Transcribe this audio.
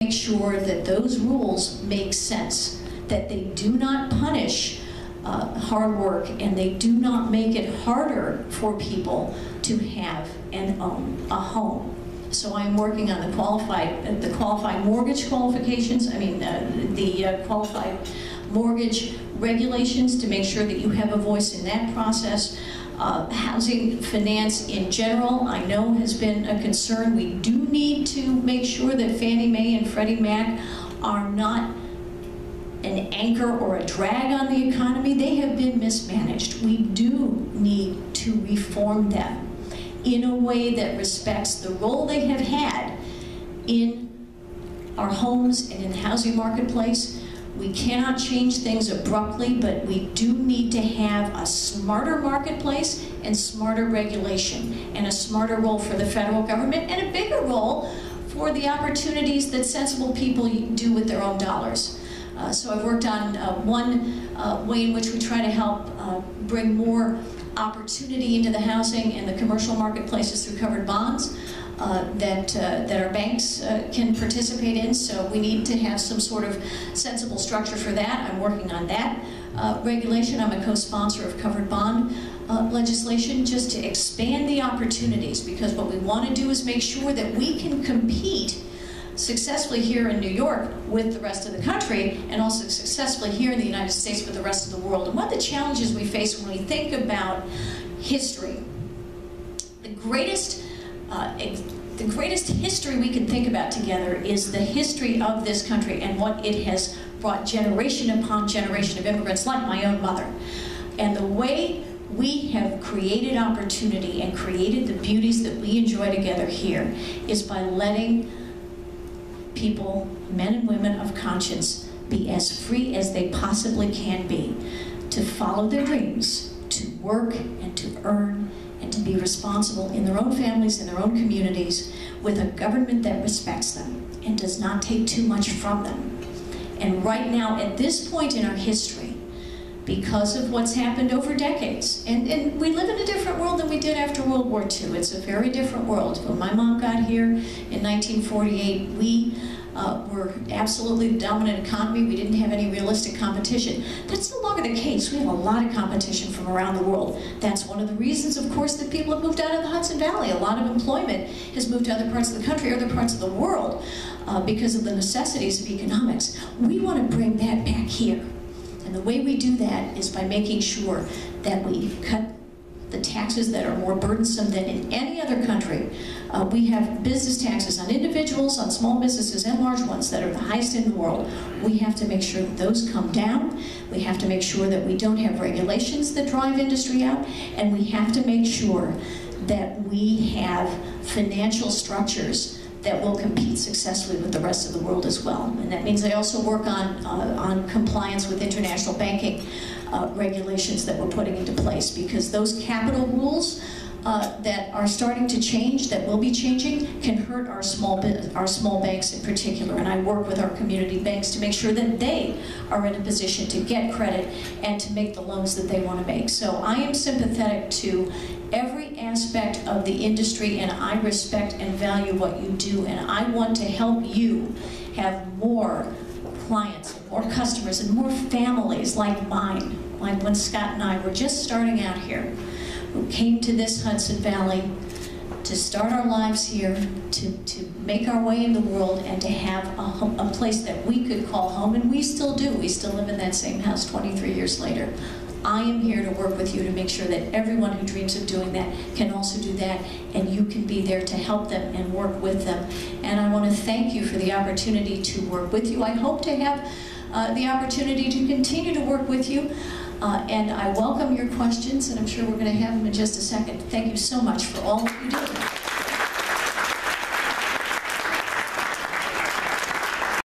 make sure that those rules make sense, that they do not punish hard work, and they do not make it harder for people to have and own a home. So I'm working on the qualified mortgage qualifications, the qualified mortgage regulations to make sure that you have a voice in that process. Housing finance in general, I know, has been a concern. We do need to make sure that Fannie Mae and Freddie Mac are not an anchor or a drag on the economy. They have been mismanaged. We do need to reform them in a way that respects the role they have had in our homes and in the housing marketplace. We cannot change things abruptly, but we do need to have a smarter marketplace and smarter regulation, and a smarter role for the federal government, and a bigger role for the opportunities that sensible people do with their own dollars. So I've worked on one way in which we try to help bring more opportunity into the housing and the commercial marketplaces through covered bonds that our banks can participate in. So we need to have some sort of sensible structure for that. I'm working on that regulation. I'm a co-sponsor of covered bond legislation, just to expand the opportunities, because what we want to do is make sure that we can compete successfully here in New York with the rest of the country, and also successfully here in the United States with the rest of the world. And one of the challenges we face when we think about history, the greatest history we can think about together is the history of this country and what it has brought generation upon generation of immigrants like my own mother. And the way we have created opportunity and created the beauties that we enjoy together here is by letting people, men and women of conscience, be as free as they possibly can be to follow their dreams, to work and to earn and to be responsible in their own families, in their own communities, with a government that respects them and does not take too much from them. And right now, at this point in our history, because of what's happened over decades, and we live in a different world than we did after World War II. It's a very different world. When my mom got here in 1948, we were absolutely the dominant economy. We didn't have any realistic competition. That's no longer the case. We have a lot of competition from around the world. That's one of the reasons, of course, that people have moved out of the Hudson Valley. A lot of employment has moved to other parts of the country, other parts of the world, because of the necessities of economics. We want to bring that back here. And the way we do that is by making sure that we cut the taxes that are more burdensome than in any other country. We have business taxes on individuals, on small businesses, and large ones that are the highest in the world. We have to make sure that those come down. We have to make sure that we don't have regulations that drive industry out. And we have to make sure that we have financial structures that will compete successfully with the rest of the world as well. And that means I also work on compliance with international banking regulations that we're putting into place, because those capital rules that are starting to change, that will be changing, can hurt our small banks in particular. And I work with our community banks to make sure that they are in a position to get credit and to make the loans that they want to make. So I am sympathetic to every aspect of the industry, and I respect and value what you do, and I want to help you have more clients, more customers, and more families like mine, like when Scott and I were just starting out here, who came to this Hudson Valley to start our lives here, to make our way in the world, and to have a place that we could call home, and we still do. We still live in that same house 23 years later. I am here to work with you to make sure that everyone who dreams of doing that can also do that, and you can be there to help them and work with them. And I want to thank you for the opportunity to work with you. I hope to have the opportunity to continue to work with you. And I welcome your questions, and I'm sure we're going to have them in just a second. Thank you so much for all that you do.